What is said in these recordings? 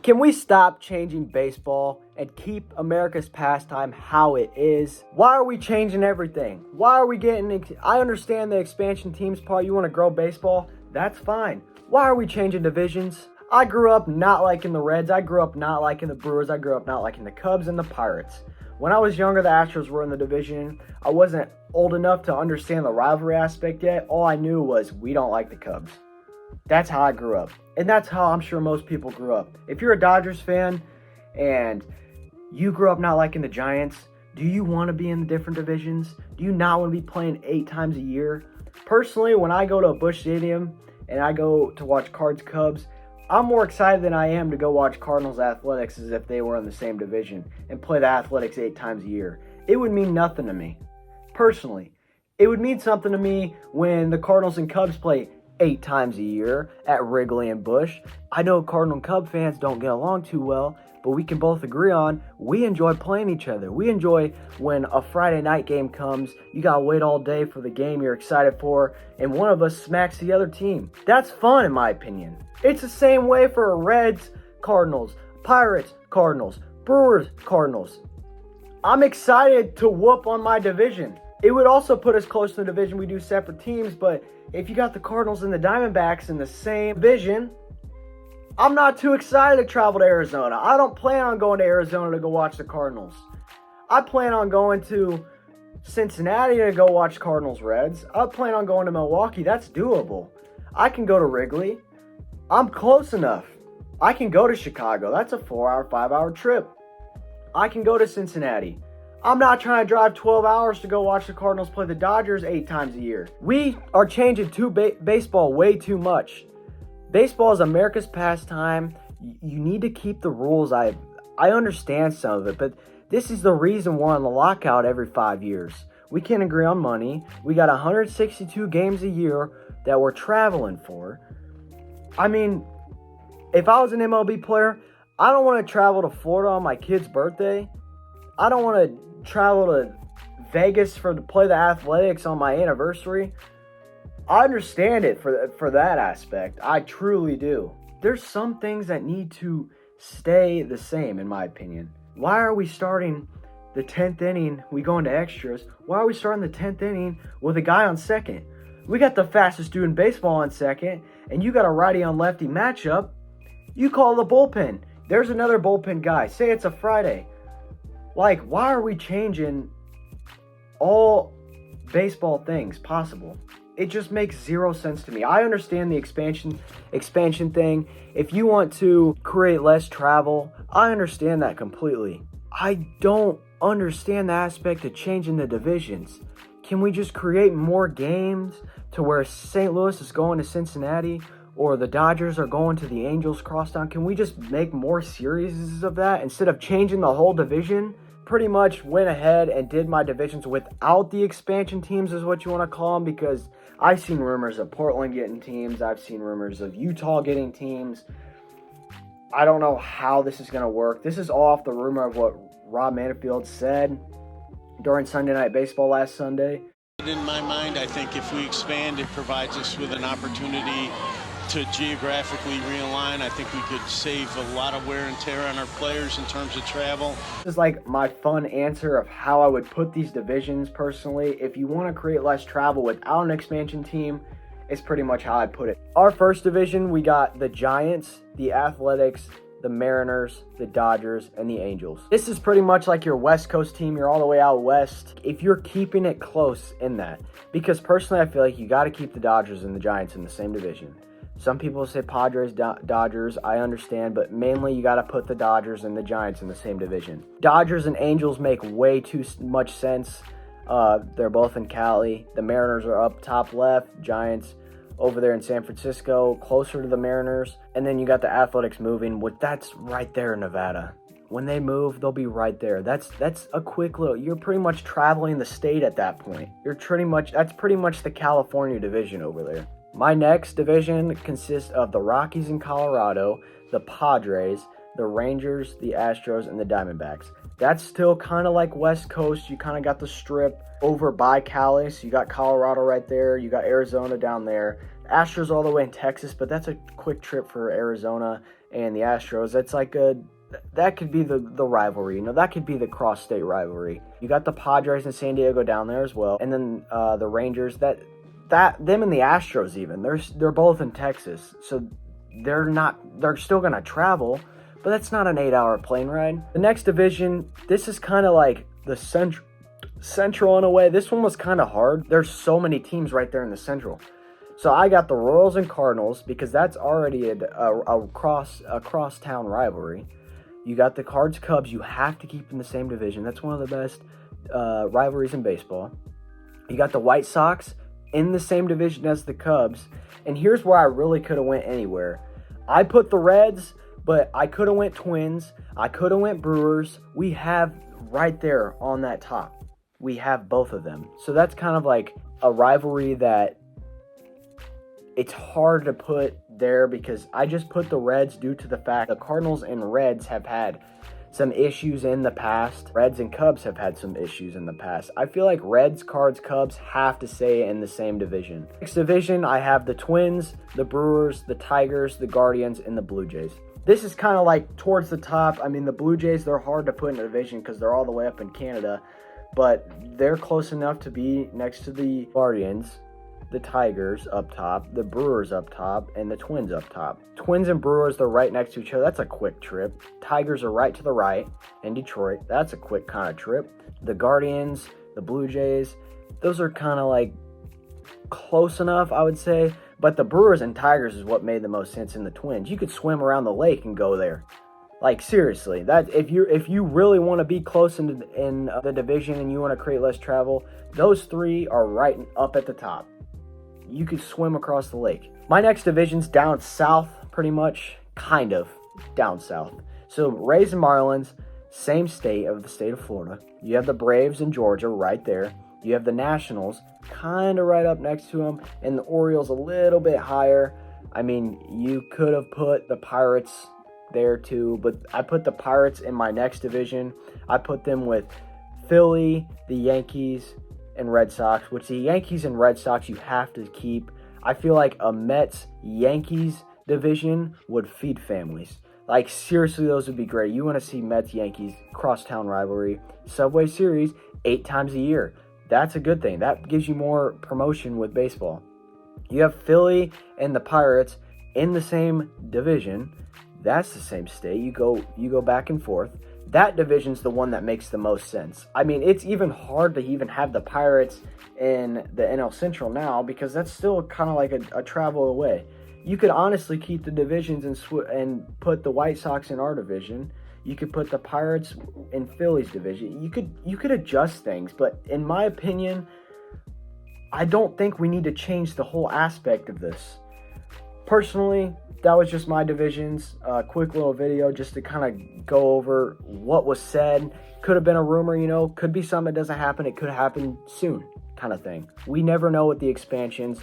Can we stop changing baseball and keep America's pastime how it is? Why are we changing everything? Why are we I understand the expansion teams part. You want to grow baseball? That's fine. Why are we changing divisions? I grew up not liking the Reds. I grew up not liking the Brewers. I grew up not liking the Cubs and the Pirates. When I was younger, the Astros were in the division. I wasn't old enough to understand the rivalry aspect yet. All I knew was we don't like the Cubs. That's how I grew up. And that's how I'm sure most people grew up. If you're a Dodgers fan and you grew up not liking the Giants, do you want to be in the different divisions? Do you not want to be playing 8 times a year? Personally, when I go to a Busch Stadium and I go to watch Cards Cubs, I'm more excited than I am to go watch Cardinals Athletics as if they were in the same division and play the Athletics 8 times a year. It would mean nothing to me. Personally, it would mean something to me when the Cardinals and Cubs play 8 times a year at Wrigley and Busch. I know Cardinal and Cub fans don't get along too well, but we can both agree on we enjoy playing each other. We enjoy when a Friday night game comes, you gotta wait all day for the game you're excited for, and one of us smacks the other team. That's fun in my opinion. It's the same way for Reds, Cardinals, Pirates, Cardinals, Brewers, Cardinals. I'm excited to whoop on my division. It would also put us close to the division. We do separate teams, but if you got the Cardinals and the Diamondbacks in the same division, I'm not too excited to travel to Arizona. I don't plan on going to Arizona to go watch the Cardinals. I plan on going to Cincinnati to go watch Cardinals Reds. I plan on going to Milwaukee. That's doable. I can go to Wrigley. I'm close enough. I can go to Chicago. That's a 4-hour, 5-hour trip. I can go to Cincinnati. I'm not trying to drive 12 hours to go watch the Cardinals play the Dodgers 8 times a year. We are changing baseball way too much. Baseball is America's pastime. You need to keep the rules. I understand some of it, but this is the reason we're on the lockout every 5 years. We can't agree on money. We got 162 games a year that we're traveling for. I mean, if I was an MLB player, I don't want to travel to Florida on my kid's birthday. I don't want to travel to Vegas to play the Athletics on my anniversary. I understand it for that aspect. I truly do. There's some things that need to stay the same, in my opinion. Why are we starting the 10th inning? We go into extras. Why are we starting the 10th inning with a guy on second? We got the fastest dude in baseball on second, and you got a righty on lefty matchup. You call the bullpen. There's another bullpen guy. Say it's a Friday. Like, why are we changing all baseball things possible? It just makes zero sense to me. I understand the expansion thing. If you want to create less travel, I understand that completely. I don't understand the aspect of changing the divisions. Can we just create more games to where St. Louis is going to Cincinnati or the Dodgers are going to the Angels crosstown? Can we just make more series of that instead of changing the whole division? Pretty much went ahead and did my divisions without the expansion teams is what you want to call them, because I've seen rumors of Portland getting teams. I've seen rumors of Utah getting teams. I don't know how this is going to work. This is all off the rumor of what Rob Manfred said during Sunday Night Baseball last Sunday. In my mind, I think if we expand, it provides us with an opportunity to geographically realign. I think we could save a lot of wear and tear on our players in terms of travel. This is like my fun answer of how I would put these divisions personally. If you want to create less travel without an expansion team, it's pretty much how I'd put it. Our first division, we got the Giants, the Athletics, the Mariners, the Dodgers, and the Angels. This is pretty much like your West Coast team. You're all the way out west. If you're keeping it close in that, because personally I feel like you got to keep the Dodgers and the Giants in the same division. Some people say Padres, Dodgers, I understand, but mainly you got to put the Dodgers and the Giants in the same division. Dodgers and Angels make way too much sense. They're both in Cali. The Mariners are up top left, Giants over there in San Francisco, closer to the Mariners. And then you got the Athletics moving, that's right there in Nevada. When they move, they'll be right there. That's a quick little, you're pretty much traveling the state at that point. That's pretty much the California division over there. My next division consists of the Rockies in Colorado, the Padres, the Rangers, the Astros, and the Diamondbacks. That's still kind of like West Coast. You kind of got the strip over by Cali, so you got Colorado right there. You got Arizona down there. Astros all the way in Texas, but that's a quick trip for Arizona. and the Astros, that could be the rivalry. You know, that could be the cross-state rivalry. You got the Padres and San Diego down there as well, and then the Rangers. Them and the Astros even. They're both in Texas, so they're still gonna travel, but that's not an 8-hour plane ride. The next division, this is kind of like the Central in a way. This one was kind of hard. There's so many teams right there in the Central. So I got the Royals and Cardinals because that's already a cross-town rivalry. You got the Cards, Cubs. You have to keep in the same division. That's one of the best rivalries in baseball. You got the White Sox in the same division as the Cubs. And here's where I really could have went anywhere. I put the Reds, but I could have went Twins. I could have went Brewers. We have right there on that top. We have both of them. So that's kind of like a rivalry that it's hard to put there because I just put the Reds due to the fact the Cardinals and Reds have had some issues in the past. Reds and Cubs have had some issues in the past. I feel like Reds, Cards, Cubs have to stay in the same division. Next division, I have the Twins, the Brewers, the Tigers, the Guardians, and the Blue Jays. This is kind of like towards the top. I mean, the Blue Jays, they're hard to put in a division because they're all the way up in Canada, but they're close enough to be next to the Guardians, the Tigers up top, the Brewers up top, and the Twins up top. Twins and Brewers, they're right next to each other. That's a quick trip. Tigers are right to the right in Detroit. That's a quick kind of trip. The Guardians, the Blue Jays, those are kind of like close enough, I would say. But the Brewers and Tigers is what made the most sense in the Twins. You could swim around the lake and go there. Like, seriously, that if you really want to be close in the division and you want to create less travel, those three are right up at the top. You could swim across the lake. My next division's down south, pretty much, kind of down south. So Rays and Marlins, same state of the state of Florida. You have the Braves in Georgia right there. You have the Nationals kind of right up next to them, and the Orioles a little bit higher. I mean, you could have put the Pirates there too, but I put the Pirates in my next division. I put them with Philly, the Yankees, and Red Sox, which the Yankees and Red Sox you have to keep. I feel like a Mets-Yankees division would feed families. Like, seriously, those would be great. You want to see Mets-Yankees crosstown rivalry, Subway Series 8 times a year. That's a good thing. That gives you more promotion with baseball. You have Philly and the Pirates in the same division. That's the same state. You go back and forth. That division's the one that makes the most sense. I mean, it's even hard to even have the Pirates in the NL Central now because that's still kind of like a travel away. You could honestly keep the divisions and put the White Sox in our division. You could put the Pirates in Philly's division. You could adjust things, but in my opinion, I don't think we need to change the whole aspect of this. Personally, that was just my divisions. Quick little video just to kind of go over what was said. Could have been a rumor, you know. Could be something that doesn't happen. It could happen soon kind of thing. We never know with the expansions.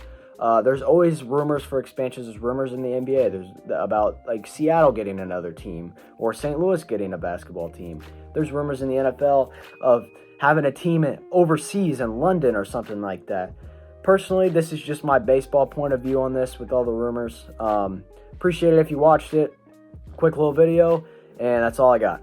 There's always rumors for expansions. There's rumors in the NBA. There's about like Seattle getting another team or St. Louis getting a basketball team. There's rumors in the NFL of having a team overseas in London or something like that. Personally, this is just my baseball point of view on this with all the rumors. Appreciate it if you watched it. Quick little video, and that's all I got.